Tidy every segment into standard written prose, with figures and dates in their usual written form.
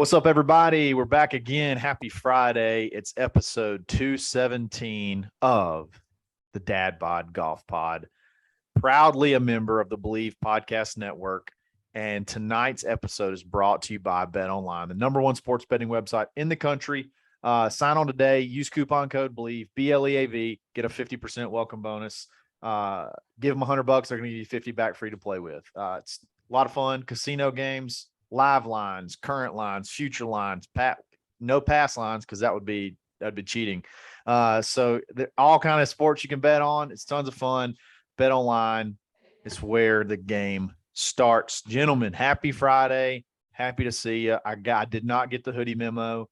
What's up, everybody? We're back again. Happy Friday. It's episode 217 of the Dadbod Golf Pod, proudly a member of the Believe Podcast Network. And tonight's episode is brought to you by BetOnline, the number one sports betting website in the country. Sign on today. Use coupon code BELIEVE, BLEAV. Get a 50% welcome bonus. Give them $100. They're going to give you 50 back free to play with. It's a lot of fun. Casino games, live lines, current lines, future lines, no pass lines, because that'd be cheating. So all kind of sports you can bet on. It's tons of fun. Bet online is where the game starts. Gentlemen, happy Friday. Happy to see you. I did not get the hoodie memo,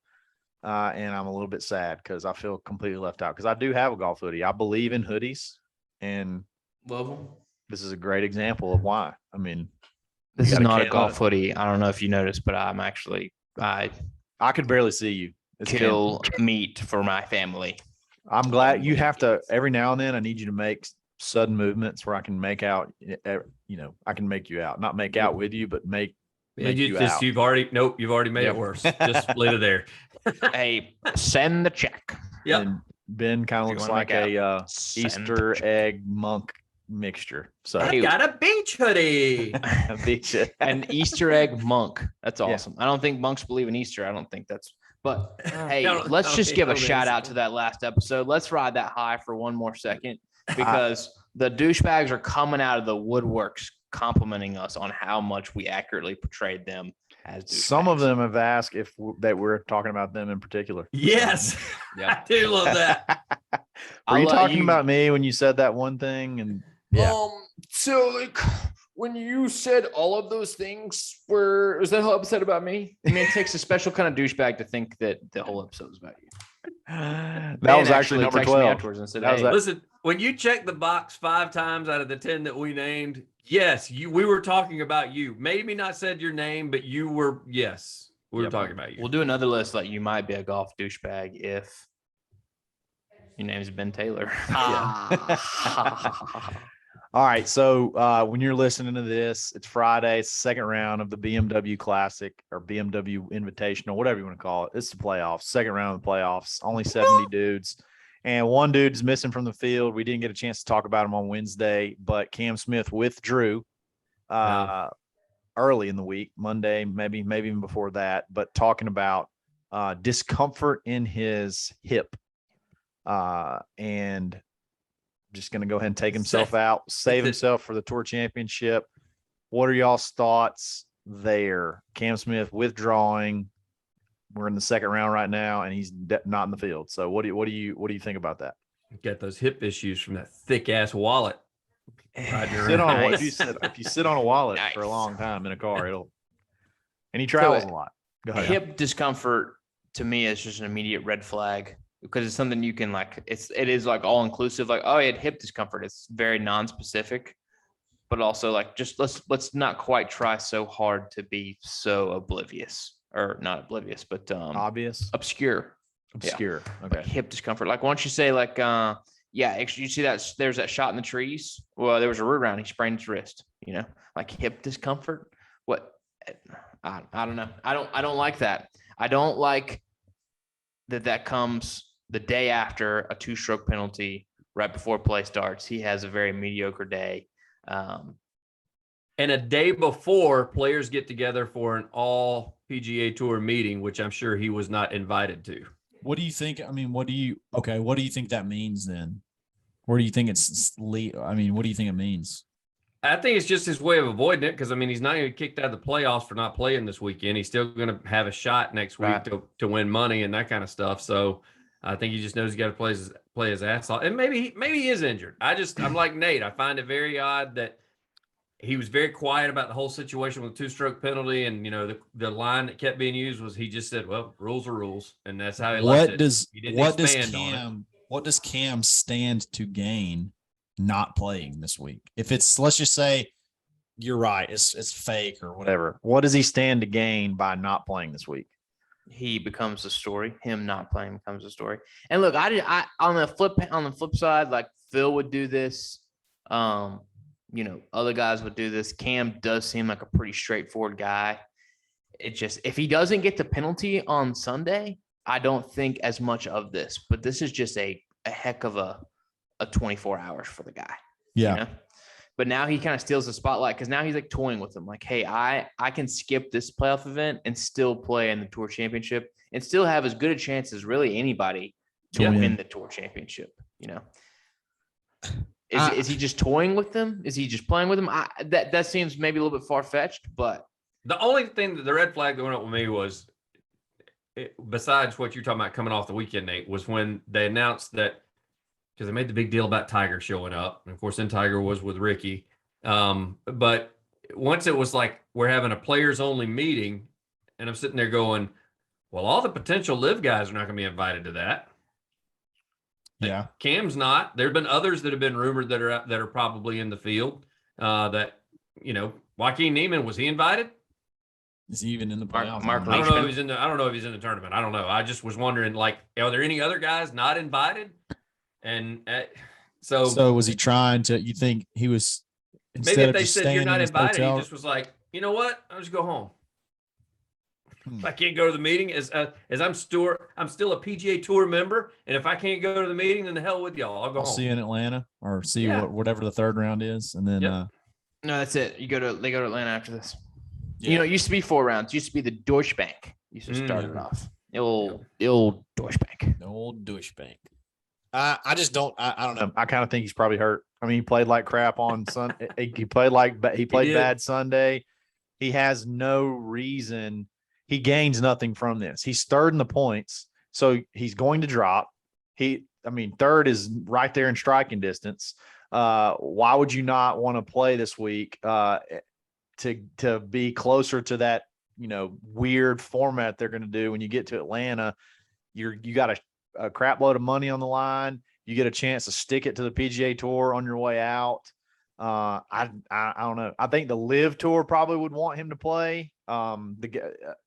and I'm a little bit sad because I feel completely left out because I do have a golf hoodie. I believe in hoodies, and love them. This is a great example of why. I mean, this is not a golf hoodie. I don't know if you noticed, but I'm actually I could barely see you. Kill meat for my family. I'm glad you have to every now and then. I need you to make sudden movements where I can make out. I can make you out, not make out with you, but make you out. You've already made it worse. Just leave it there. Hey, send the check. Yep. And Ben kind of looks like a Easter egg monk mixture. So I got a beach hoodie. An Easter egg monk. That's awesome. Yeah. I don't think monks believe in Easter. I don't think that's. But hey, let's just give a shout out to that last episode. Let's ride that high for one more second because the douchebags are coming out of the woodworks complimenting us on how much we accurately portrayed them as douchebags. Some of them have asked if that we're talking about them in particular. Yes. Yeah. I do love that. Were you talking about me when you said that one thing? And yeah. So like when you said all of those things, was that whole episode about me? I mean, it takes a special kind of douchebag to think that the whole episode was about you. That was actually number 12. And said, Listen, when you check the box 5 times out of the 10 that we named, yes, we were talking about you. Maybe not said your name, but you were. Yes, we were talking about you. We'll do another list like you might be a golf douchebag if your name's Ben Taylor. All right. So when you're listening to this, it's Friday. It's the second round of the BMW Classic or BMW Invitational, whatever you want to call it. It's the playoffs, second round of the playoffs, only 70 dudes. And one dude's missing from the field. We didn't get a chance to talk about him on Wednesday, but Cam Smith withdrew early in the week, Monday, maybe even before that, but talking about discomfort in his hip and just going to go ahead and take himself out, save himself for the Tour Championship. What are y'all's thoughts there? Cam Smith withdrawing. We're in the second round right now, and he's not in the field. So what do you think about that? Got those hip issues from that thick ass wallet. If you sit on a wallet for a long time in a car, and he travels a lot. Go ahead. Hip discomfort to me is just an immediate red flag. Because it's something you can it is like all inclusive, like, oh, he had hip discomfort. It's very non-specific, but also like, just let's not quite try so hard to be so oblivious or not oblivious, but obscure. Okay. Like hip discomfort. Like, why don't you say like, you see that there's that shot in the trees. Well, there was a root round. He sprained his wrist, like hip discomfort. What? I don't know. I don't like that. I don't like that comes the day after a 2-stroke penalty right before play starts. He has a very mediocre day. And a day before players get together for an all PGA Tour meeting, which I'm sure he was not invited to. What do you think? I mean, what do you think that means then? Where do you think what do you think it means? I think it's just his way of avoiding it because, he's not going to get kicked out of the playoffs for not playing this weekend. He's still going to have a shot next week to win money and that kind of stuff. So I think he just knows he's got to play his ass off. And maybe he is injured. I'm like Nate. I find it very odd that he was very quiet about the whole situation with the 2-stroke penalty. And, the line that kept being used was he just said, well, rules are rules. And that's how he liked it. What does Cam stand to gain not playing this week? If it's, let's just say you're right, it's fake or whatever. What does he stand to gain by not playing this week? He becomes the story. Him not playing becomes the story. And look, I on the flip side, like Phil would do this. Other guys would do this. Cam does seem like a pretty straightforward guy. it just, if he doesn't get the penalty on Sunday, I don't think as much of this, but this is just a heck of a 24 hours for the guy. Yeah. You know? But now he kind of steals the spotlight because now he's like toying with them. Like, hey, I can skip this playoff event and still play in the Tour Championship and still have as good a chance as really anybody to win the Tour Championship. You know, is he just toying with them? Is he just playing with them? That seems maybe a little bit far fetched, but the only thing that the red flag that went up with me was, besides what you're talking about coming off the weekend, Nate, was when they announced that, because they made the big deal about Tiger showing up. And of course, then Tiger was with Ricky. But once it was like, we're having a players only meeting, and I'm sitting there going, well, all the potential live guys are not going to be invited to that. Yeah. Cam's not. There've been others that have been rumored that are probably in the field. That, you know, Joaquin Neiman, was he invited? Is he even in the playoffs? Mark I don't know if he's in the, I don't know if he's in the tournament. I don't know. I just was wondering, like, are there any other guys not invited? And so was he trying to, you think he was, maybe if they said you're staying not in his invited, hotel, he just was like, you know what? I'll just go home. I can't go to the meeting as I'm still a PGA Tour member. And if I can't go to the meeting, then the hell with y'all. I'll go I'll home. see you in Atlanta, or see whatever the third round is. And then, no, that's it. They go to Atlanta after this. Yeah. You know, it used to be 4 rounds. It used to be the Deutsche Bank. Used to start it off. The old Deutsche Bank. the old douche bank. I just don't, I don't know. I kind of think he's probably hurt. I mean, he played like crap on Sunday. He played bad Sunday. He has no reason. He gains nothing from this. He's third in the points, so he's going to drop. Third is right there in striking distance. Why would you not want to play this week to be closer to that, you know, weird format they're going to do when you get to Atlanta? You got a crap load of money on the line. You get a chance to stick it to the PGA Tour on your way out. I don't know. I think the Live Tour probably would want him to play.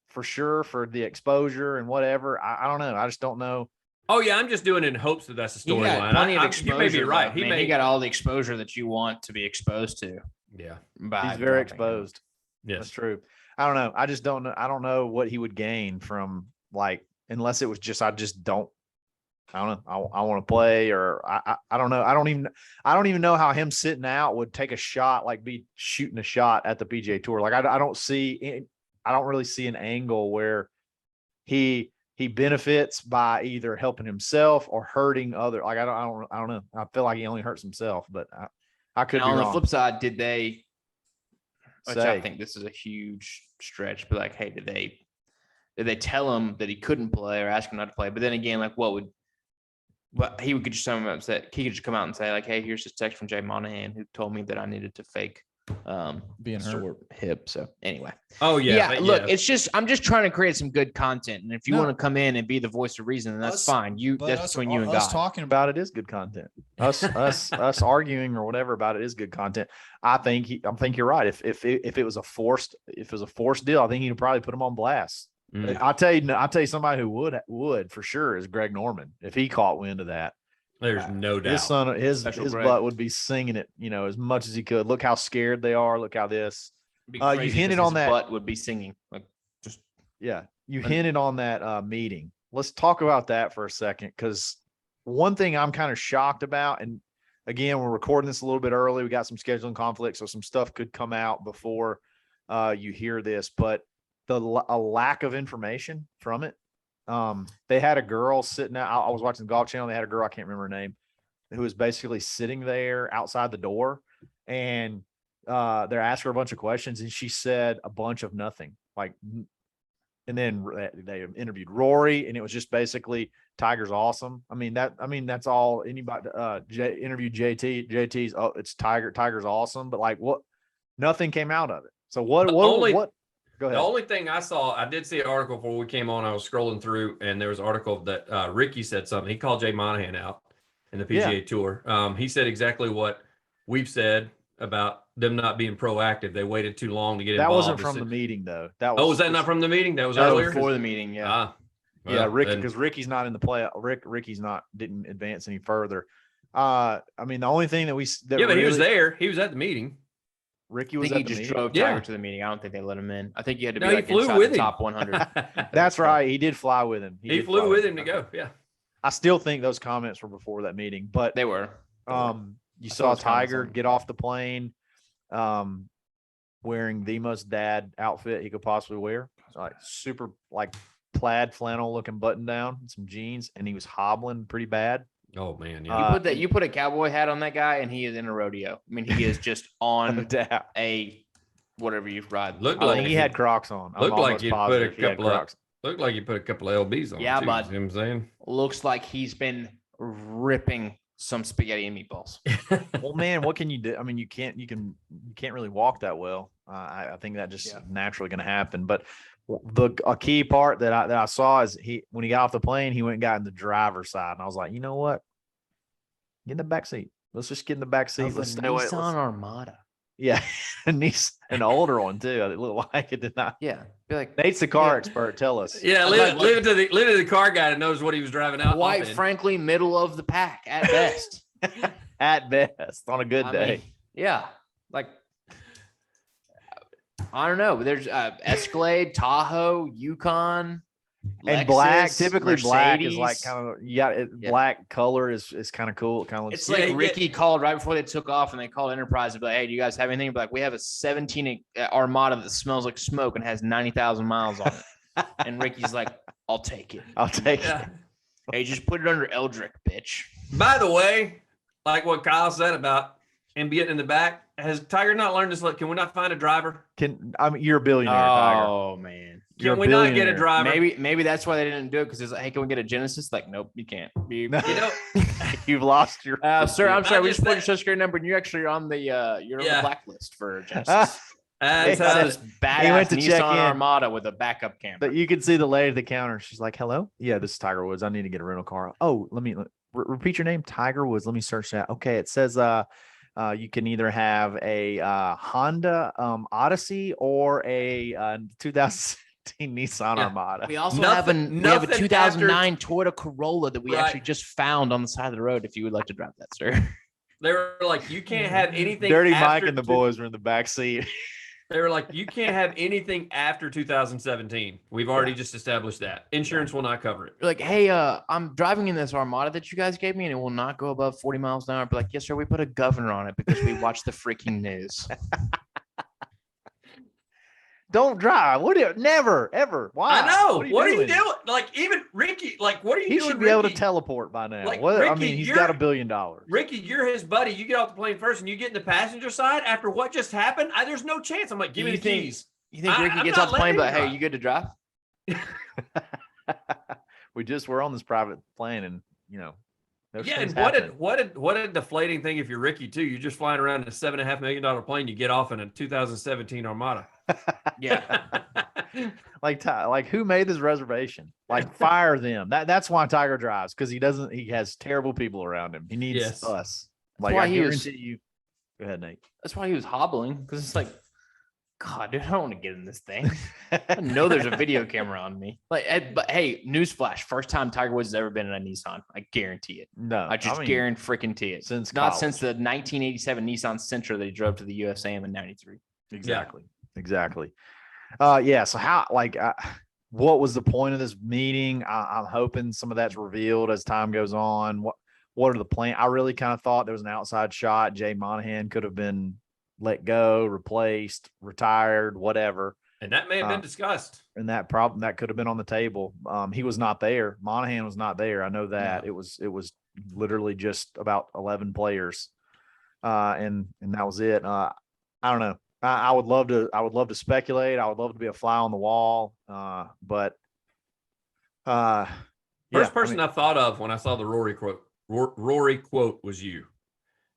For sure, for the exposure and whatever. I don't know. I just don't know. Oh yeah, I'm just doing it in hopes that that's the He got storyline. plenty of exposure. You may be right. He got all the exposure that you want to be exposed to. Yeah, He's very exposed. Yes, that's true. I don't know. I just don't know. I don't know what he would gain from, like, unless it was just, I don't know. I want to play, or I don't know. I don't even know how him sitting out would take a shot, like be shooting a shot at the PGA Tour. Like I don't really see an angle where he benefits by either helping himself or hurting other. Like I don't know. I feel like he only hurts himself, but I could be on wrong. the flip side, did they? Which Say, I think this is a huge stretch, but like, hey, did they tell him that he couldn't play or ask him not to play? But then again, like, he could just come out and say, he could just come out and say, like, hey, here's this text from Jay Monahan who told me that I needed to fake being hurt sore hip. So anyway. Oh yeah. Look, it's just, I'm just trying to create some good content. And if you want to come in and be the voice of reason, then that's fine. That's between you and God. Us talking about it is good content. Us arguing or whatever about it is good content. I think you're right. If it was a forced deal, I think he'd probably put him on blast. I'll tell you somebody who would for sure is Greg Norman. If he caught wind of that, there's no doubt. His butt would be singing it, you know, as much as he could. Look how scared they are. Look how this. You hinted on that. Butt would be singing. Like, just you hinted on that meeting. Let's talk about that for a second, because one thing I'm kind of shocked about, and again, we're recording this a little bit early. We got some scheduling conflicts, so some stuff could come out before you hear this, but a lack of information from it. They had a girl sitting out. I was watching the Golf Channel. They had a girl, I can't remember her name, who was basically sitting there outside the door, and they're asking her a bunch of questions, and she said a bunch of nothing. Like, and then they interviewed Rory, and it was just basically Tiger's awesome. That's all anybody interviewed JT's. Oh, it's Tiger's awesome, but like, what? Nothing came out of it. So what? Go ahead. The only thing I saw, I did see an article before we came on. I was scrolling through, and there was an article that Ricky said something. He called Jay Monahan out in the PGA Tour. He said exactly what we've said about them not being proactive. They waited too long to get involved. That wasn't from the meeting, though. Was that not from the meeting? That was earlier before the meeting. Yeah. Ricky, because Ricky's not in the play. Ricky's didn't advance any further. The only thing that but he was there. He was at the meeting. Ricky I was think he at the just meeting. drove Yeah. Tiger to the meeting. I don't think they let him in. I think you had to be No, he like flew inside with the him. top 100. That's right. He did fly with him. He did flew fly with him to go. Yeah. I still think those comments were before that meeting, but They were. you I saw saw his comments Tiger on- get off the plane, wearing the most dad outfit he could possibly wear, like super like plaid flannel looking button down, and some jeans, and he was hobbling pretty bad. Oh man. You Yeah. put that. You put a cowboy hat on that guy, and he is in a rodeo. I mean, he is just No on doubt. a whatever you ride. Looked I like think he had Crocs on. I'm looked like almost you put a positive he had couple of Crocs. looked like you put a couple of LBs on. Yeah, too, but- you see what I'm saying? Looks like he's been ripping some spaghetti and meatballs. Well, man, what can you do? I mean, you can't really walk that well. I think that just naturally going to happen. But a key part that I saw is when he got off the plane, he went and got in the driver's side, and I was like, you know what? Get in the back seat. Let's just get in the back seat. Of a Let's stay away. Nissan Armada. Yeah, an older one too. It looked like it did not. Yeah, be like Nate's the car expert. Tell us. Yeah, leave it to the car guy that knows what he was driving out. quite off in. frankly, middle of the pack at best. At best, on a good I day. mean, yeah, like I don't know. There's Escalade, Tahoe, Yukon, And black, Lexus, typically black is like Mercedes. kind of yeah. Black color is kind of cool. It kind of looks. It's Yeah, like you Ricky called right before they took off, and they called Enterprise and be like, "Hey, do you guys have anything?" Be like, "We have a 17 Armada that smells like smoke and has 90,000 miles on it." And Ricky's like, "I'll take it." I'll take it. Yeah. Hey, just put it under Eldrick, bitch. By the way, like what Kyle said about him getting in the back, has Tiger not learned this? Look, can we not find a driver? You're a billionaire, Tiger. Oh man. You're Can a we not get a billionaire. driver? Maybe that's why they didn't do it because it's like, hey, can we get a Genesis? Like, nope, you can't. You know, You've lost your. Sir, I'm I sorry. We just just put your think- social security number, and you actually are on the you're on the Yeah. blacklist for Genesis. as, It's this badass went to check Nissan in. Armada with a backup camera. But you can see the lady at the counter. She's like, "Hello, yeah, this is Tiger Woods. I need to get a rental car. Oh, let me repeat your name, Tiger Woods. Let me search that. Okay, it says you can either have a Honda Odyssey or a 2017 Nissan Yeah. Armada. We also Nothing- we have a nothing 2009 Toyota Corolla that we Right. actually just found on the side of the road. If you would like to drive that, sir. they were like, you can't have anything. Dirty Mike after and the boys were in the back seat. They were like, you can't have anything after 2017. We've already just established that. Insurance will not cover it. You're like, hey, I'm driving in this Armada that you guys gave me, and it will not go above 40 miles an hour. I'd be like, yes, sir. We put a governor on it because we watch the freaking news. Don't drive. What do you never ever? Why? I know. What are you doing? doing? Like, even Ricky, like, what are you He doing? should be able to Ricky? teleport by now. Like, What? I Ricky, mean, he's you're- got $1 billion. Ricky, you're his buddy. You get off the plane first and you get in the passenger side after what just happened. There's no chance. I'm like, give me You the think- keys. You think Ricky I'm gets not off the plane, letting but him hey, you good to drive? We just were on this private plane, and no Yeah, things and what happen. a deflating thing if you're Ricky too. You're just flying around in a $7.5 million plane. You get off in a 2017 Armada. Yeah. like who made this reservation? Like fire them. That's why Tiger drives, because he has terrible people around him. He needs Yes. us. Like why I he was- guarantee you. Go ahead, Nate. That's why he was hobbling, because it's like, God, dude, I don't want to get in this thing. I know there's a video camera on me. But hey, newsflash: first time Tiger Woods has ever been in a Nissan. I guarantee it. No, I just mean, guarantee it. since Not college. since the 1987 Nissan Sentra that he drove to the USAM in '93. Exactly. Yeah. So what was the point of this meeting? I'm hoping some of that's revealed as time goes on. What are the plans? I really kind of thought there was an outside shot. Jay Monahan could have been let go, replaced, retired, whatever. And that may have been discussed. And that could have been on the table. He was not there. Monahan was not there. I know that. No. It was literally just about 11 players. And that was it. I don't know. I would love to speculate. I would love to be a fly on the wall. But First person I thought of when I saw the Rory quote was you.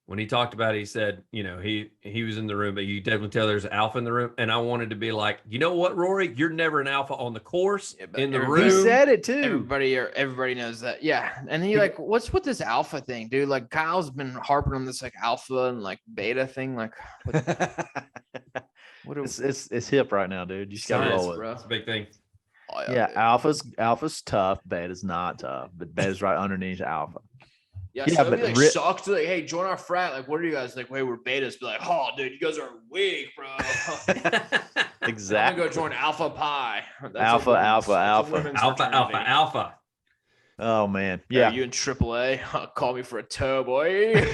When he talked about it, he said, he was in the room, but you definitely tell there's an alpha in the room. And I wanted to be like, you know what, Rory? You're never an alpha on the course, Yeah, but in the everybody- he room. said it too. Everybody knows that. Yeah. And he like, what's with this alpha thing, dude? Like Kyle's been harping on this like alpha and like beta thing. Like what It's hip right now, dude. You just gotta Science, roll it. bro. It's a big thing. Yeah, alpha's tough. Beta's not tough, but beta's right underneath alpha. Yeah, Yeah, so it'd but be like sucks to like, hey, join our frat. Like, what are you guys like? Wait, we're betas. Be like, oh, dude, you guys are weak, bro. Exactly. I'm gonna go join Alpha Pi. Alpha. Alpha. Oh man, Yeah, yeah. you in AAA? Call me for a tow, boy.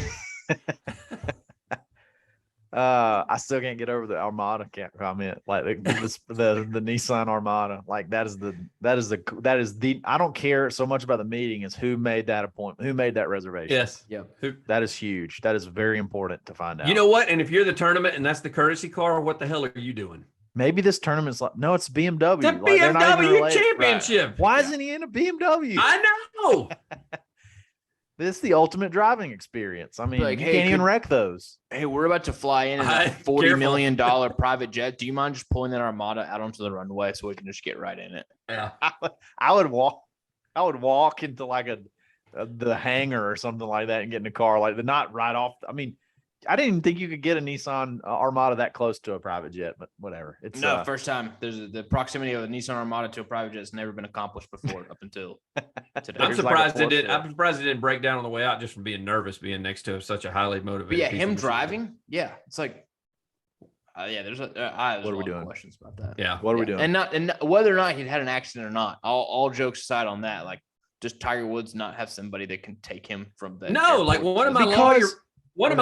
I still can't get over the Armada comment. Like the Nissan Armada. Like that is the. I don't care so much about the meeting as who made that appointment, who made that reservation. Yes. Yeah. That is huge. That is very important to find out. You know what? And if you're the tournament and that's the courtesy car, what the hell are you doing? Maybe this tournament's like, no, it's BMW. The Like, they're not even BMW related. championship. Right. Why isn't he in a BMW? I know. This is the ultimate driving experience. I mean, Like, you hey, can't even wreck those. Hey, we're about to fly in a $40 Careful. million private jet. Do you mind just pulling that Armada out onto the runway so we can just get right in it? Yeah. I would walk into like the hangar or something like that and get in a car like not right off. I mean, I didn't even think you could get a Nissan Armada that close to a private jet, but whatever. It's No, first time. There's the proximity of a Nissan Armada to a private jet has never been accomplished before up until today. I'm There's surprised like a it did. fourth I'm surprised it didn't break down on the way out just from being nervous, being next to such a highly motivated. But yeah, piece of him machinery. driving. Yeah, it's like, there's a What are we lot of doing? questions about that. Yeah. What are we doing? And whether or not he'd had an accident or not, all jokes aside on that, like, does Tiger Woods not have somebody that can take him from the No, airport? like one of my Because-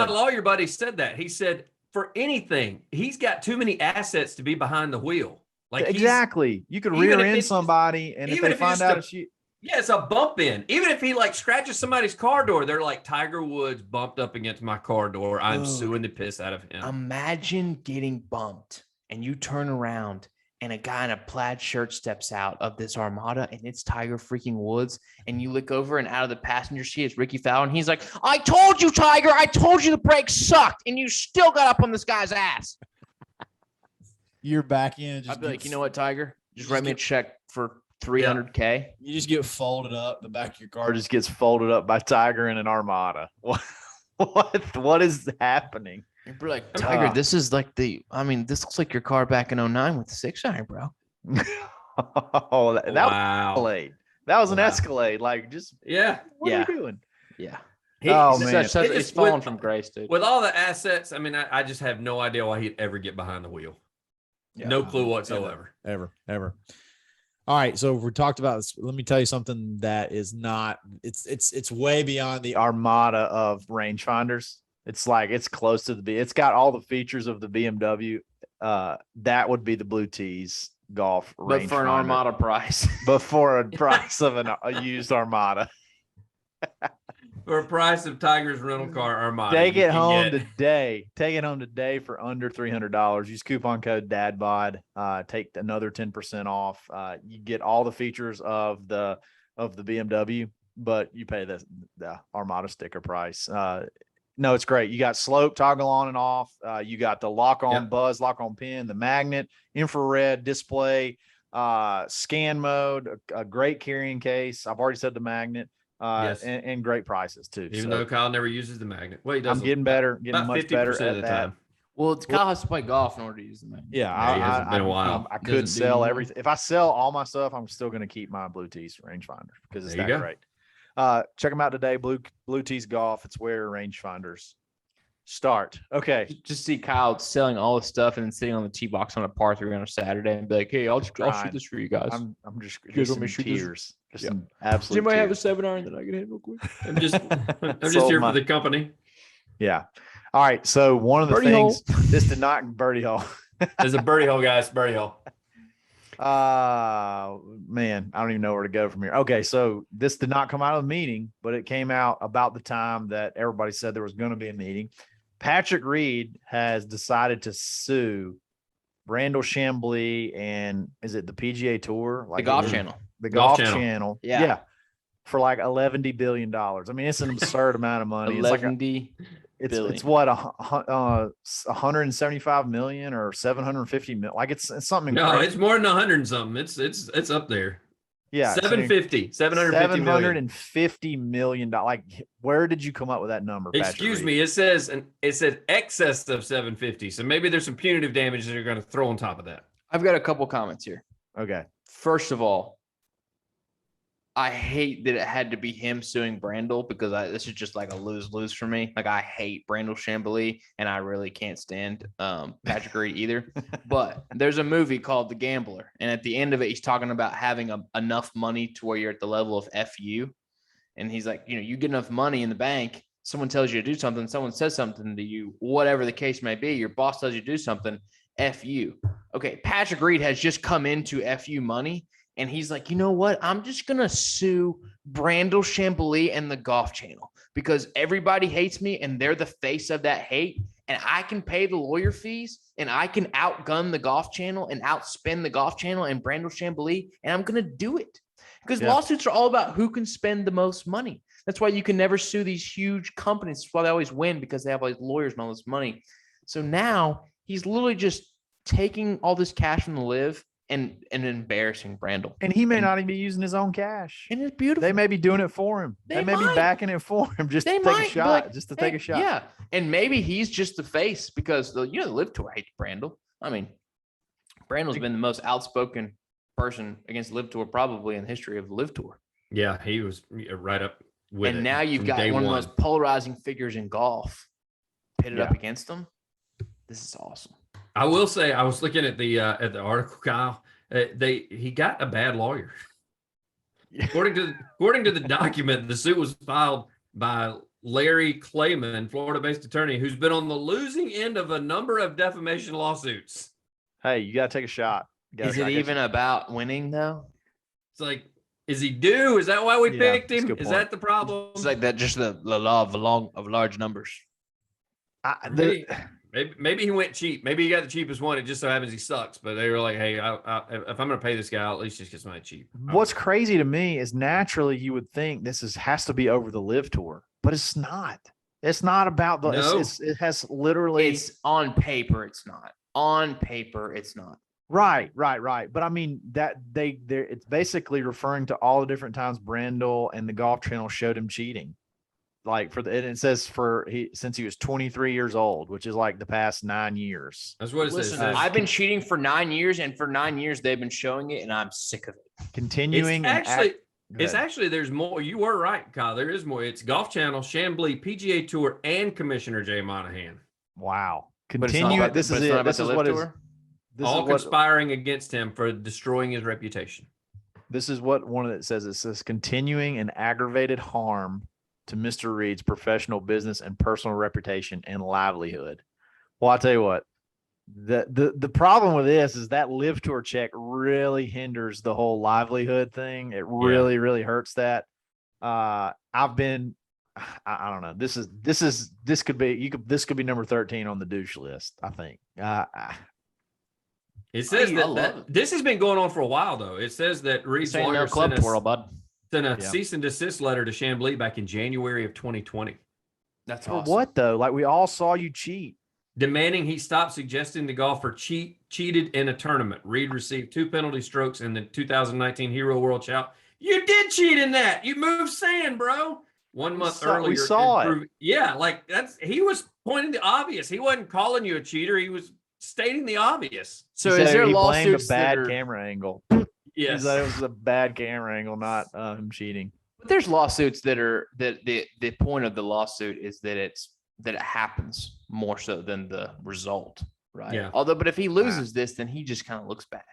lawyer buddies said that. He said for anything, he's got too many assets to be behind the wheel. Like exactly. You could even rear if end it's- somebody, and if even they if it's find just out a- it's you, Yeah, it's a bump in. Even if he like scratches somebody's car door, they're like, Tiger Woods bumped up against my car door. I'm Dude. suing the piss out of him. Imagine getting bumped and you turn around and a guy in a plaid shirt steps out of this Armada and it's Tiger freaking Woods. And you look over and out of the passenger seat is Ricky Fowler. And he's like, I told you, Tiger, I told you the brakes sucked. And you still got up on this guy's ass. You're back in. I'd be like, you know what, Tiger? Just just write me a get- check for $300K. You just get folded up. The back of your car or just gets folded up by Tiger in an Armada. What is happening? You'd be like, Tiger, Ah. this is like this looks like your car back in 09 with the 6-iron, bro. Oh, that was Wow. Escalade. That was an Wow. Escalade. Like, just Yeah. what Yeah. are you doing? Yeah. Oh, He's- man. It's It's fallen with- from grace, dude. With all the assets, I mean, I just have no idea why he'd ever get behind the wheel. Yeah. No clue whatsoever. ever. All right, so we talked about this. Let me tell you something that is not. It's way beyond The Armada of rangefinders. It's like it's close to it's got all the features of the BMW. That would be the Blue Tees golf But for an rangefinder. Armada price. But for a price of a used Armada. For a price of Tiger's rental car Armada. Take you it can home get- today. Take it home today for under $300. Use coupon code DADBOD. Take another 10% off. You get all the features of the BMW, but you pay the Armada sticker price. No, it's great. You got slope toggle on and off. You got the lock on Yep. buzz, lock on pin, the magnet, infrared display, scan mode, a great carrying case. I've already said the magnet. Yes. And great prices too. Even So though Kyle never uses the magnet. Well, he does. I'm getting better, getting about much better 50% at of the that. time. Well, Kyle has to play golf in order to use the magnet. Yeah, Yeah, he hasn't been a while. I Doesn't could do sell anymore. everything. If I sell all my stuff, I'm still going to keep my Blue Tees rangefinder because it's There that you go. great. Check them out today. Blue Tees Golf. It's where rangefinders start. Okay. Just see Kyle selling all the stuff and then sitting on the tee box on a par 3 on a Saturday and be like, hey, I'll Trying. shoot this for you guys. I'm just, guys just want in me to shoot this? tears. Just Yeah. in Does absolute anybody have a tears. 7-iron that I can hit real quick? I'm just Sold here my- for the company. Yeah. All right. So one of the Birdie things, this did not birdie hole. There's a birdie hole, guys. Birdie hole. Man, I don't even know where to go from here. Okay, so this did not come out of the meeting, but it came out about the time that everybody said there was going to be a meeting. Patrick Reed has decided to sue Brandel Chamblee and is it the PGA Tour? The Golf is it Channel. The Golf Golf Channel. Channel. Yeah. For like $11 billion. I mean, it's an absurd amount of money. It's like 11D. it's billion. what 175 million or 750 million. Like it's something. No, crazy. it's more than 100 and something. It's up there. Yeah, it's an 750 million. $750 million. Like, where did you come up with that number? Patrick Excuse Reed? me. It said excess of 750. So maybe there's some punitive damages they're going to throw on top of that. I've got a couple comments here. Okay. First of all, I hate that it had to be him suing Brandel because this is just like a lose-lose for me. Like I hate Brandel Chamblee and I really can't stand Patrick Reed either. But there's a movie called The Gambler. And at the end of it, he's talking about having enough money to where you're at the level of FU. And he's like, you get enough money in the bank. Someone tells you to do something. Someone says something to you, whatever the case may be. Your boss tells you to do something. FU. Okay. Patrick Reed has just come into FU money. And he's like, you know what? I'm just going to sue Brandel Chamblee and the Golf Channel because everybody hates me and they're the face of that hate. And I can pay the lawyer fees and I can outgun the Golf Channel and outspend the Golf Channel and Brandel Chamblee. And I'm going to do it because lawsuits are all about who can spend the most money. That's why you can never sue these huge companies. That's why they always win because they have all these lawyers and all this money. So now he's literally just taking all this cash from the live and embarrassing Brandel. And he may not even be using his own cash. And it's beautiful. They may be doing it for him. They may be backing it for him just to take a shot. Take a shot. Yeah. And maybe he's just the face because the LIV Tour hates Brandel. I mean, Brandel's been the most outspoken person against LIV Tour probably in the history of the LIV Tour. Yeah, he was right up with it. And now you've got one of the most polarizing figures in golf pitted up against him. This is awesome. I will say, I was looking at the article, Kyle. He got a bad lawyer. According to the document, the suit was filed by Larry Clayman, Florida-based attorney, who's been on the losing end of a number of defamation lawsuits. Hey, you got to take a shot. Is it even about winning though? It's like, is he due? Is that why we picked him? Is that the problem? It's like that, just the law of large numbers. Maybe he went cheap. Maybe he got the cheapest one. It just so happens he sucks. But they were like, hey, if I'm going to pay this guy, I'll at least just get somebody cheap. What's crazy to me is naturally you would think has to be over the LIV Tour, but it's not. It's not about the. No. It has literally. It's on paper. It's not. On paper, it's not. Right. But I mean it's basically referring to all the different times Brandel and the Golf Channel showed him cheating. Like and it says since he was 23 years old, which is like the past 9 years. That's what it says. I've been cheating for 9 years, and for 9 years they've been showing it, and I'm sick of it. Continuing. It's actually there's more. You were right, Kyle. There is more. It's Golf Channel, Chamblee, PGA Tour, and Commissioner Jay Monahan. Wow. Continue. This is it. This is what is. All conspiring against him for destroying his reputation. This is what one of it says. It says continuing and aggravated harm to Mr. Reed's professional, business, and personal reputation and livelihood. Well, I'll tell you what, the problem with this is that LIV Tour check really hinders the whole livelihood thing. It really, really hurts that. I don't know. This could be number 13 on the douche list, I think. It says that this has been going on for a while, though. It says that Reed's lawyer club twirl, bud. Sent a cease and desist letter to Chamblee back in January of 2020. That's for awesome. What though? Like we all saw you cheat. Demanding he stop suggesting the golfer cheated in a tournament. Reed received 2 penalty strokes in the 2019 Hero World Shout. You did cheat in that. You moved sand, bro. 1 month earlier. We saw it. Yeah, like he was pointing the obvious. He wasn't calling you a cheater. He was stating the obvious. So is there lawsuits blamed a bad camera angle? Yes, it was a bad camera angle, not him cheating. But there's lawsuits that the point of the lawsuit is that it happens more so than the result, right? Yeah. But if he loses this, then he just kind of looks bad.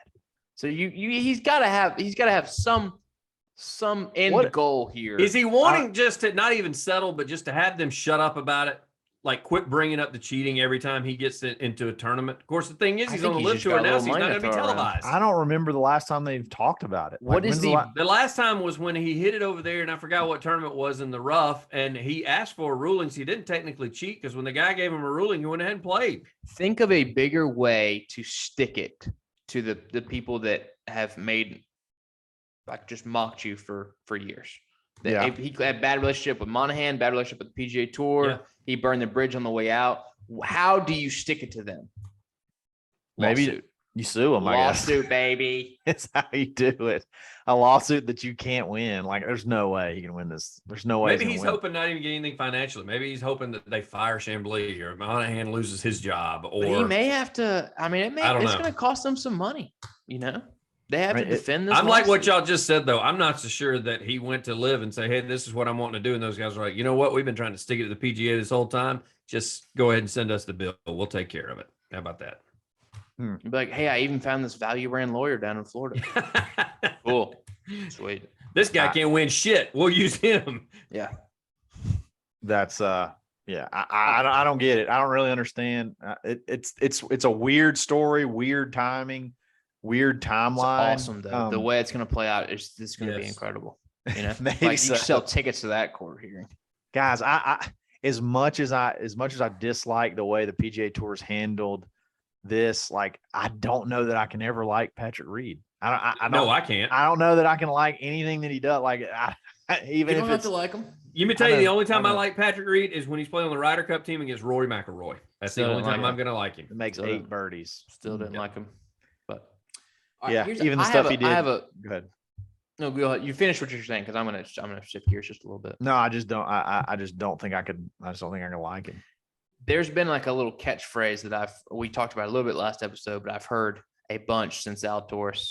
So he's got to have some end goal here. Is he wanting just to not even settle, but just to have them shut up about it? Like, quit bringing up the cheating every time he gets into a tournament. Of course, the thing is, he's on the LIV Tour now, so he's not going to be televised. I don't remember the last time they've talked about it. The last time was when he hit it over there, and I forgot what tournament it was in the rough, and he asked for a ruling, so he didn't technically cheat, because when the guy gave him a ruling, he went ahead and played. Think of a bigger way to stick it to the people that have made, like, just mocked you for years. He had bad relationship with Monahan, bad relationship with the PGA Tour. Yeah. He burned the bridge on the way out. How do you stick it to them? Maybe you sue them. Lawsuit, baby. It's how you do it. A lawsuit that you can't win. Like, there's no way he can win this. There's no way. Maybe he's hoping not even get anything financially. Maybe he's hoping that they fire Chamblee or Monahan loses his job. Or but he may have to. I mean, it's going to cost them some money. You know. They have Right, to defend this. I'm like what lawsuit. y'all just said, though. I'm not so sure that he went to live and say, hey, this is what I'm wanting to do. And those guys are like, you know what? We've been trying to stick it to the PGA this whole time. Just go ahead and send us the bill. We'll take care of it. How about that? You'd be like, hey, I even found this value brand lawyer down in Florida. Cool. Sweet. This guy can't win shit. We'll use him. Yeah. That's yeah. I don't get it. I don't really understand. It's a weird story, weird timing, weird It's timeline. awesome though. The way it's going to play out is this going to be Yes. incredible. You know, Maybe like so. you sell tickets to that court hearing. Guys, I as much as I dislike the way the PGA Tour's handled this, like I don't know that I can ever like Patrick Reed. I don't. No, I can't. I don't know that I can like anything that he does. Like even You if don't have it's to like them. You may tell you know, the only time I I know. like Patrick Reed is when he's playing on the Ryder Cup team against Rory McIlroy. That's the Still only don't time like I'm going to like him. it makes Still 8 don't. birdies. Still didn't Yeah. like them. But Yeah, here's- even the I stuff have he a- did. I have a Go ahead. no. Go ahead. You finish what you're saying because I'm gonna shift gears just a little bit. No, I just don't. I just don't think I could. I just don't think I can like him. There's been like a little catchphrase that we talked about a little bit last episode, but I've heard a bunch since Zalatoris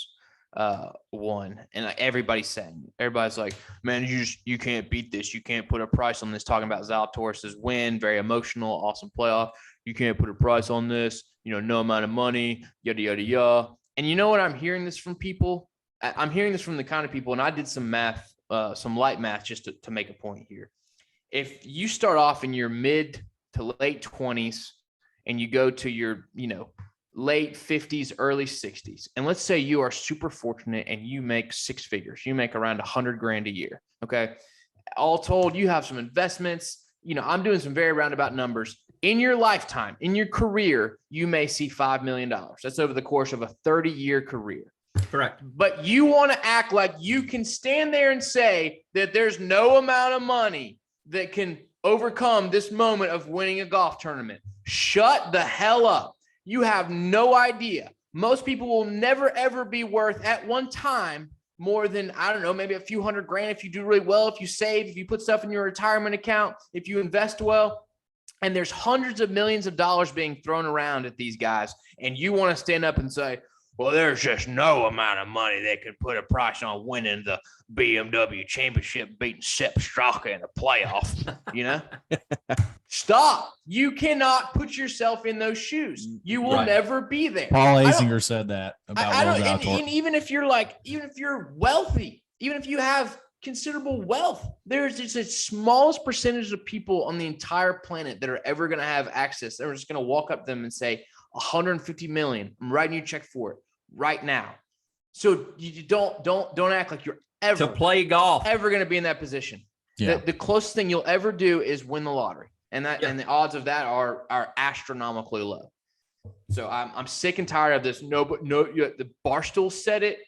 won, and like everybody's like, man, you can't beat this. You can't put a price on this. Talking about Zalatoris's win, very emotional, awesome playoff. You can't put a price on this. You know, no amount of money, yada yada yada. And you know what? I'm hearing this from people. I'm hearing this from the kind of people, and I did some math, some light math, just to make a point here. If you start off in your mid to late 20s and you go to your, late 50s, early 60s, and let's say you are super fortunate and you make 6 figures, you make around $100,000 a year. Okay. All told, you have some investments. I'm doing some very roundabout numbers. In your lifetime, in your career, you may see $5 million. That's over the course of a 30-year career. Correct. But you want to act like you can stand there and say that there's no amount of money that can overcome this moment of winning a golf tournament. Shut the hell up. You have no idea. Most people will never, ever be worth at one time more than, I don't know, maybe a few $100,000 if you do really well, if you save, if you put stuff in your retirement account, if you invest well. And there's hundreds of millions of dollars being thrown around at these guys. And you want to stand up and say, well, there's just no amount of money that can put a price on winning the BMW championship, beating Sepp Straka in a playoff, Stop. You cannot put yourself in those shoes. You will Right. never be there. Paul I don't- Azinger said that about I don't, Will and Zalatoris. even if you're wealthy, even if you have considerable wealth, there's just the smallest percentage of people on the entire planet that are ever going to have access. They're just going to walk up to them and say, 150 million, I'm writing you a check for it right now. So you don't act like you're To play golf. ever going to be in that position. Yeah. The closest thing you'll ever do is win the lottery. And and the odds of that are astronomically low. So I'm sick and tired of this. The Barstool said it.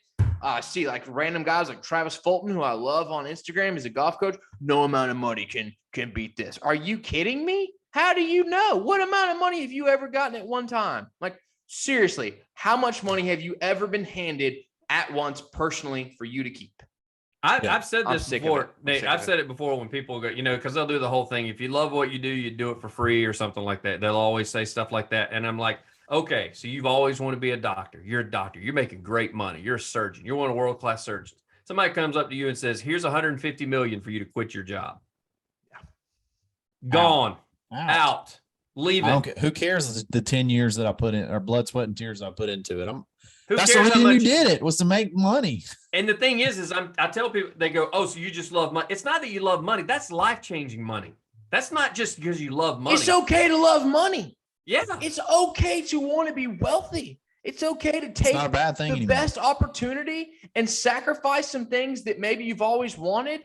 I see like random guys like Travis Fulton, who I love on Instagram. He's a golf coach. No amount of money can beat this. Are you kidding me? How do you know? What amount of money have you ever gotten at one time? Like, seriously, how much money have you ever been handed at once personally for you to keep? I've said I'm this sick of before, it. I'm Nate. sick of I've said it before when people go, because they'll do the whole thing. If you love what you do, you do it for free or something like that. They'll always say stuff like that. And I'm like, okay, so you've always wanted to be a doctor. You're a doctor. You're making great money. You're a surgeon. You're one of world-class surgeons. Somebody comes up to you and says, here's 150 million for you to quit your job. Gone, out, leave I it. don't care. Who cares the 10 years that I put in, or blood, sweat, and tears I put into it? Who That's the cares how reason you much? did it, was to make money. And the thing is I tell people, they go, oh, so you just love money. It's not that you love money. That's life-changing money. That's not just because you love money. It's okay to love money. Yeah. It's okay to want to be wealthy. It's okay to It's take not a bad thing the anymore. best opportunity and sacrifice some things that maybe you've always wanted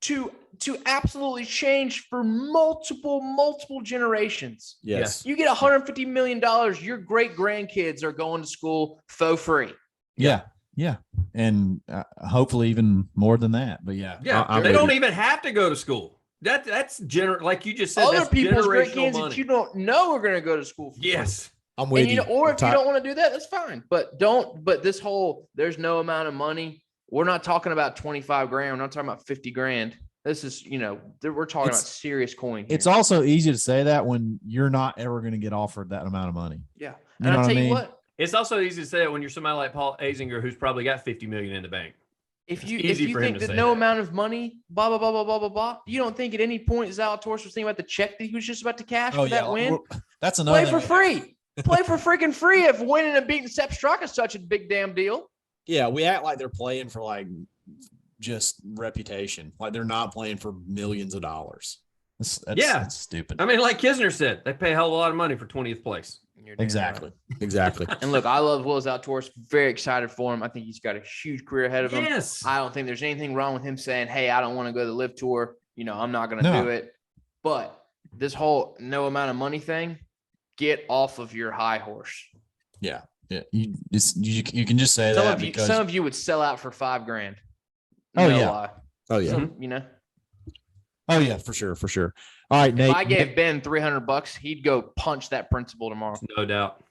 to absolutely change for multiple generations. Yes. You get $150 million, your great grandkids are going to school for free. Yeah. Yeah. And hopefully even more than that. But yeah. Yeah. I'm They with don't you. even have to go to school. That's like you just said. Other that's people's generational grandkids money. that you don't know are going to go to school for free. Yes. I'm with And you. or if you don't want to do that, that's fine. But this whole, there's no amount of money. We're not talking about 25 grand. We're not talking about 50 grand. This is, we're talking about serious coin here. It's also easy to say that when you're not ever going to get offered that amount of money. Yeah. You And know I'll what I tell you mean? what, It's also easy to say it when you're somebody like Paul Azinger, who's probably got 50 million in the bank. If It's you easy for him think to that say no that. amount of money, blah blah blah blah blah blah blah, you don't think at any point Zalatoris was thinking about the check that he was just about to cash for that win? That's another Play for thing. free. Play for freaking free if winning and beating Sepp Straka is such a big damn deal. Yeah, we act like they're playing for like just reputation, like they're not playing for millions of dollars. That's stupid. I mean, like Kisner said, they pay a hell of a lot of money for 20th place. Exactly. Exactly. And look, I love Will Zalatoris. Very excited for him. I think he's got a huge career ahead of him. Yes. I don't think there's anything wrong with him saying, hey, I don't want to go to the Live Tour. I'm not going to do it. But this whole no amount of money thing, get off of your high horse. Yeah. Yeah. You can just say that because some of you would sell out for $5,000. Oh, No yeah. lie. Oh yeah. Oh yeah, for sure. For sure. All right, Nate. If I gave Ben $300, he'd go punch that principal tomorrow. No doubt.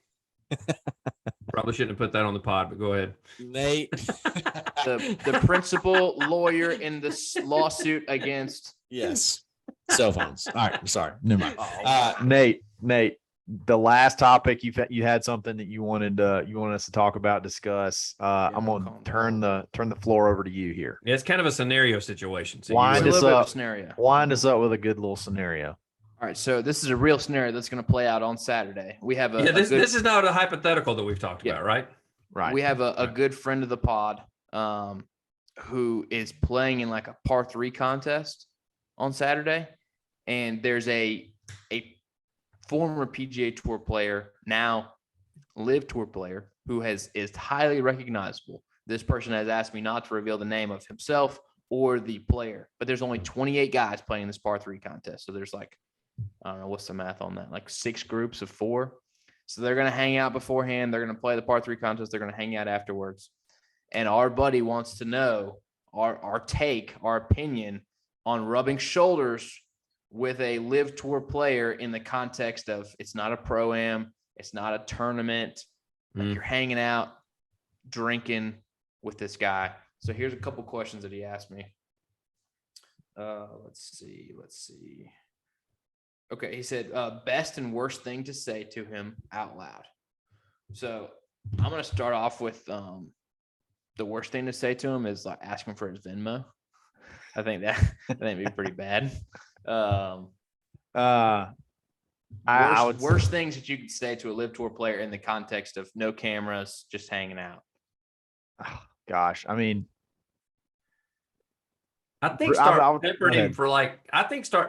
Probably shouldn't have put that on the pod, but go ahead. Nate. The principal lawyer in this lawsuit against. Yes. Cell phones. All right. Sorry. Never mind. Nate, the last topic you had something that you wanted us to talk about, discuss. I'm gonna turn the floor over to you here. Yeah, it's kind of a scenario situation. So Wind us up. Scenario. Wind us up with a good little scenario. All right, so this is a real scenario that's going to play out on Saturday. We have this is not a hypothetical that we've talked about, right? Right. We have a good friend of the pod who is playing in like a par 3 contest on Saturday, and there's a former PGA Tour player, now Live Tour player, who is highly recognizable. This person has asked me not to reveal the name of himself or the player, but there's only 28 guys playing in this par 3 contest. So there's like, I don't know, what's the math on that? Like 6 groups of 4. So they're going to hang out beforehand. They're going to play the par 3 contest. They're going to hang out afterwards. And our buddy wants to know our take, our opinion on rubbing shoulders with a Live Tour player in the context of it's not a pro-am, it's not a tournament. Like you're hanging out, drinking with this guy. So here's a couple questions that he asked me. Let's see. Okay, he said, best and worst thing to say to him out loud. So I'm going to start off with the worst thing to say to him is like ask him for his Venmo. I think that'd be pretty bad. Worst things that you could say to a Live Tour player in the context of no cameras, just hanging out. Oh, gosh, I mean, I think start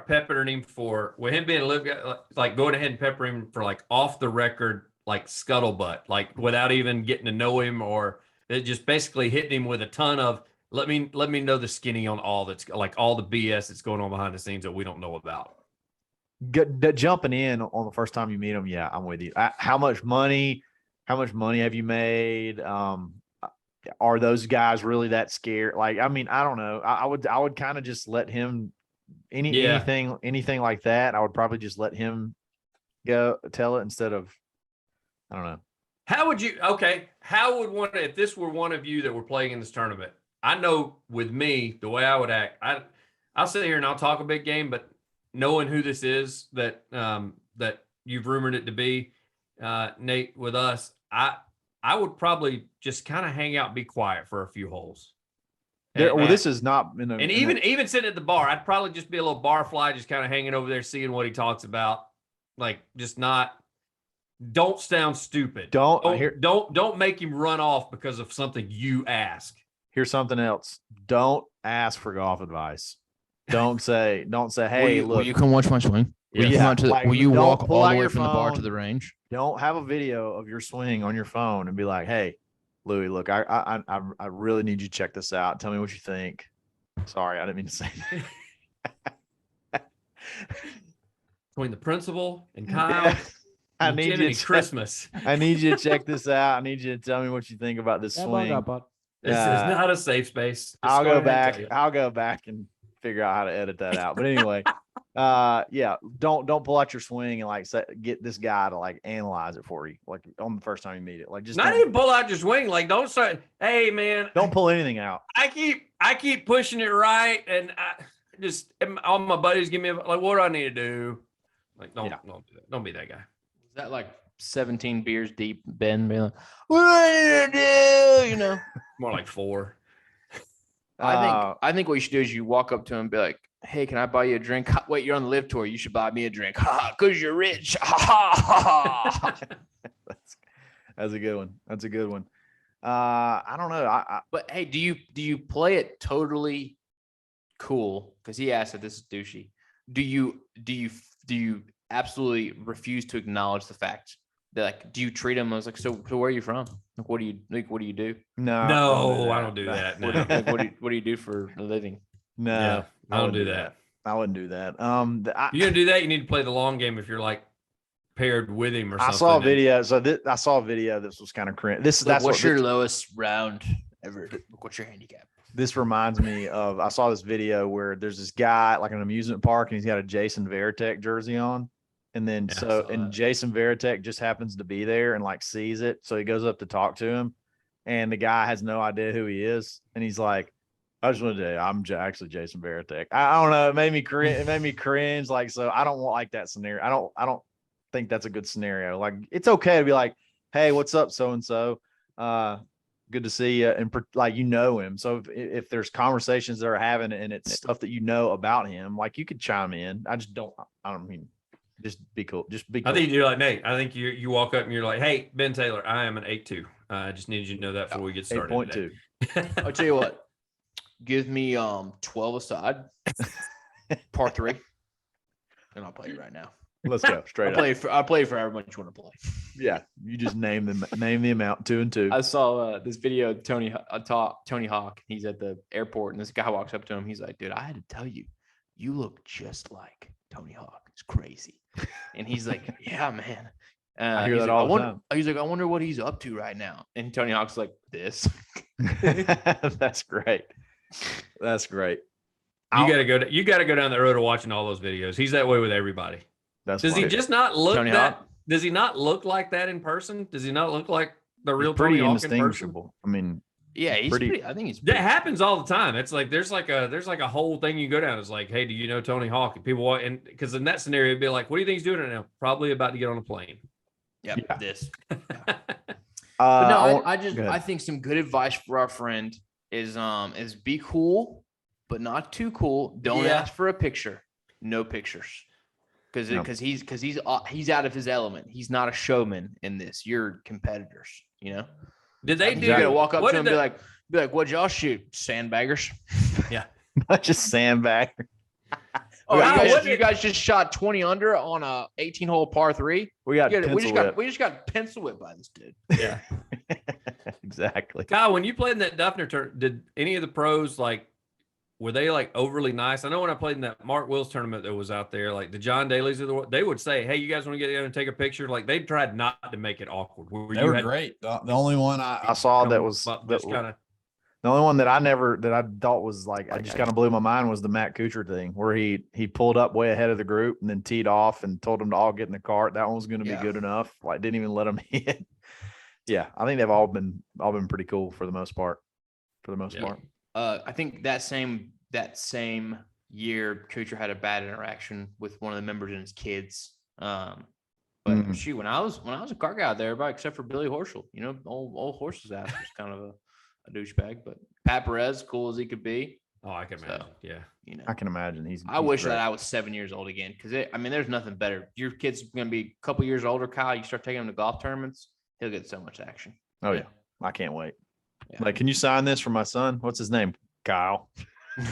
peppering him for with him being a Live guy, like going ahead and pepper him for like off the record, like scuttlebutt, like without even getting to know him, or it just basically hitting him with a ton of let me know the skinny on all that's like all the BS that's going on behind the scenes that we don't know about. Jumping in on the first time you meet him, yeah, I'm with you. How much money have you made? Are those guys really that scared? Like, I mean, I don't know. I would kind of just let him anything like that. I would probably just let him go tell it instead of, I don't know. How would if this were one of you that were playing in this tournament? I know with me, the way I would act, I'll sit here and I'll talk a big game, but knowing who this is that you've rumored it to be, Nate, with us, I would probably just kind of hang out, be quiet for a few holes. This is not. Even sitting at the bar, I'd probably just be a little bar fly, just kind of hanging over there, seeing what he talks about. Like, just not. Don't sound stupid. Don't make him run off because of something you ask. Here's something else. Don't ask for golf advice. Don't say, hey, will you come watch my swing? Will you walk all the way from the bar to the range? Don't have a video of your swing on your phone and be like, hey, Louis, look, I really need you to check this out. Tell me what you think. Sorry, I didn't mean to say that. Between the principal and Kyle, I need you to Christmas. I need you to check this out. I need you to tell me what you think about this swing. This is not a safe space. I'll go back and figure out how to edit that out. But anyway, don't pull out your swing and like get this guy to like analyze it for you, like on the first time you meet it. Like just not even pull out your swing. Like don't start. Hey man, don't pull anything out. I keep pushing it right, and all my buddies give me like, what do I need to do? Like don't do that. Don't be that guy. Is that like 17 beers deep, Ben being like, "What are you gonna do?" You know. More like 4. I think what you should do is you walk up to him and be like, "Hey, can I buy you a drink?" "Wait, you're on the live tour. You should buy me a drink." "Ha, because you're rich." That's a good one. That's a good one. I don't know. But hey, do you play it totally cool? Because he asked if this is douchey. Do you absolutely refuse to acknowledge the fact that, like, do you treat him as like, so where are you from? Like, what do you do? No, I don't do that. No. What do you do for a living? No, Yeah, I don't wouldn't do that. I wouldn't do that. You're gonna do that, you need to play the long game if you're like paired with him or something. I saw a video. So I saw a video. This was kind of cringe. That's what's your lowest round ever? What's your handicap? This reminds me of, I saw this video where there's this guy like an amusement park and he's got a Jason Veritek jersey on. And then Jason Veritek just happens to be there and like sees it. So he goes up to talk to him and the guy has no idea who he is. And he's like, "I just want to tell you, I'm actually Jason Veritek." I don't know. It made me cringe. Like, so I don't want like that scenario. I don't think that's a good scenario. Like, it's okay to be like, "Hey, what's up, so-and-so? Good to see you." And like, you know him. So if there's conversations they're having and it's stuff that you know about him, like, you could chime in. I don't mean, just be cool. Just be cool. I think you're like Nate. I think you walk up and you're like, "Hey, Ben Taylor, I am an 8.2. I just needed you to know that before we get started." 8.2. I'll tell you what. Give me 12 aside, par 3, and I'll play you right now. Let's go straight up. I'll play for everyone you want to play. Yeah, you just name the amount, 2 and 2. I saw this video of Tony Hawk. He's at the airport, and this guy walks up to him. He's like, "Dude, I had to tell you, you look just like Tony Hawk. It's crazy." And he's like, "Yeah, man." I hear that all the time. He's like, "I wonder what he's up to right now." And Tony Hawk's like, "This." That's great. That's great. You gotta go down the road of watching all those videos. He's that way with everybody. Does he just not look Tony that? Hawk? Does he not look like that in person? Does he not look like the real pretty Tony Hawk in person? indistinguishable? I mean, Yeah, he's pretty. I think he's. That happens all the time. It's like there's like a whole thing you go down. It's like, "Hey, do you know Tony Hawk?" And people walk, and because in that scenario, it'd be like, "What do you think he's doing right now?" "Probably about to get on a plane." Yep, Yeah. this. but no, I think some good advice for our friend is be cool, but not too cool. Don't ask for a picture. No pictures. Because he's out of his element. He's not a showman in this. You're competitors, you know. Did they You do? gotta walk up to him and be like, "What'd y'all shoot? Sandbaggers?" not just sandbag. You guys just shot 20 under on a 18-hole par 3. We just got pencil whipped by this dude. Yeah, exactly. Kyle, when you played in that Duffner tournament, did any of the pros were they like overly nice? I know when I played in that Mark Wills tournament that was out there, like the John Daly's of the world, they would say, "Hey, you guys want to get together and take a picture?" Like they tried not to make it awkward. They were great. The only one I saw that was just kind of. The only one that I thought was like, I just kind of blew my mind was the Matt Kuchar thing where he pulled up way ahead of the group and then teed off and told them to all get in the cart. That one was going to be good enough. Like, didn't even let them hit. Yeah. I think they've all been pretty cool for the most part. I think that same year, Kuchar had a bad interaction with one of the members and his kids. But shoot, when I was a car guy out there, everybody except for Billy Horschel, you know, old Horschel's ass was kind of a douchebag, but Pat Perez, cool as he could be. Oh, I can imagine. Yeah, you know, I can imagine. I wish that I was 7 years old again, because there's nothing better. Your kid's gonna be a couple years older, Kyle. You start taking him to golf tournaments, he'll get so much action. Oh yeah, I can't wait. Yeah. Like, can you sign this for my son? What's his name? Kyle. We're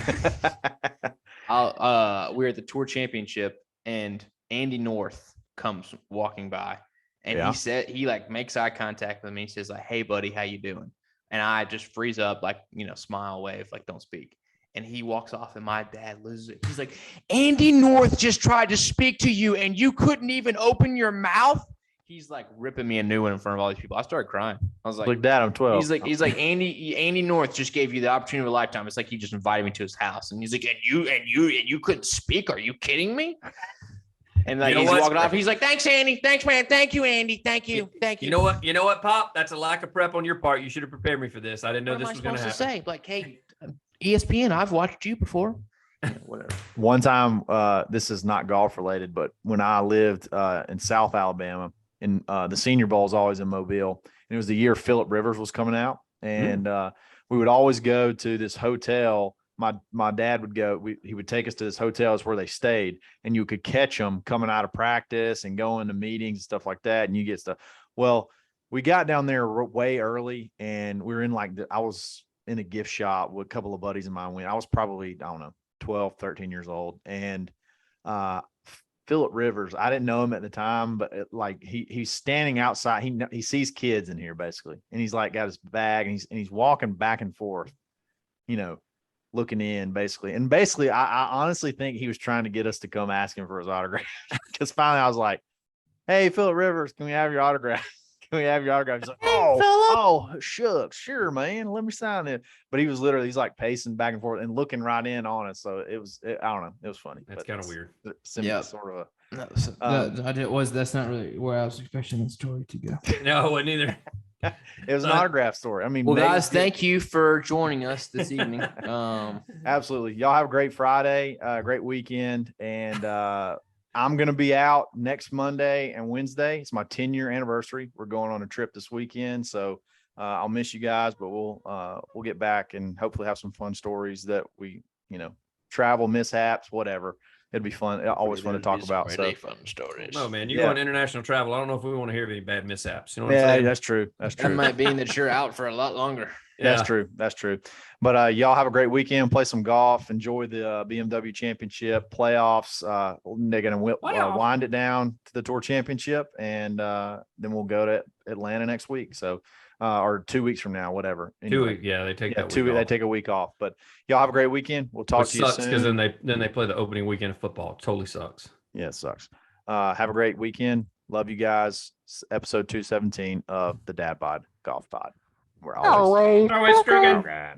at the Tour Championship, and Andy North comes walking by, and he makes eye contact with me. He says like, "Hey buddy, how you doing?" And I just freeze up, like, you know, smile, wave, like, don't speak. And he walks off, and my dad loses it. He's like, "Andy North just tried to speak to you, and you couldn't even open your mouth." He's like ripping me a new one in front of all these people. I started crying. I was like, "Look, Dad, I'm 12." He's like, Andy North just gave you the opportunity of a lifetime. It's like he just invited me to his house, and he's like, and you couldn't speak? Are you kidding me? And like, he's walking off. He's like, "Thanks, Andy. Thanks, man. Thank you, Andy. Thank you. Thank you." You know what, Pop? That's a lack of prep on your part. You should have prepared me for this. I didn't know this was going to happen. Say? Like, "Hey, ESPN, I've watched you before." Whatever. One time, this is not golf related, but when I lived in South Alabama, in the Senior Bowl is always in Mobile. And it was the year Phillip Rivers was coming out. And we would always go to this hotel. My dad would go, he would take us to this hotel. It's where they stayed, and you could catch them coming out of practice and going to meetings and stuff like that. And you get stuff. Well, we got down there way early, and we were in I was in a gift shop with a couple of buddies of mine. When I was probably, I don't know, 12, 13 years old. And Phillip Rivers, I didn't know him at the time, but he's standing outside. He sees kids in here basically. And he's got his bag, and he's walking back and forth, looking in basically. And basically, I honestly think he was trying to get us to come ask him for his autograph. Because finally I was like, "Hey, Phillip Rivers, can we have your autograph? Can we have your autograph?" He's like, "Oh, shucks, sure, man. Let me sign it." But he was literally, he's pacing back and forth and looking right in on us. So I don't know. It was funny. That's kind of weird. Yeah. Sort of That's not really where I was expecting the story to go. No, I wasn't either. It was an autograph story. I mean, well, guys, thank you for joining us this evening. Absolutely. Y'all have a great Friday, great weekend. And I'm going to be out next Monday and Wednesday. It's my 10-year anniversary. We're going on a trip this weekend. So I'll miss you guys, but we'll get back and hopefully have some fun stories that we, travel mishaps, whatever. It'd be fun. Always fun to talk about. So fun stories. No, man, you're going international travel. I don't know if we want to hear of any bad mishaps. You know what I'm yeah, saying? that's true. That's true. That might mean that you're out for a lot longer. That's true. That's true. But y'all have a great weekend. Play some golf. Enjoy the BMW Championship playoffs. They're going to wind it down to the Tour Championship, and then we'll go to Atlanta next week. So, or 2 weeks from now, whatever. Anyway, 2 weeks. Yeah, they take that. 2 weeks. They take a week off. But y'all have a great weekend. We'll talk to you soon. Because then they play the opening weekend of football. It totally sucks. Yeah, it sucks. Have a great weekend. Love you guys. Episode 217 of the Dadbod Golf Pod. We're always Always Alright.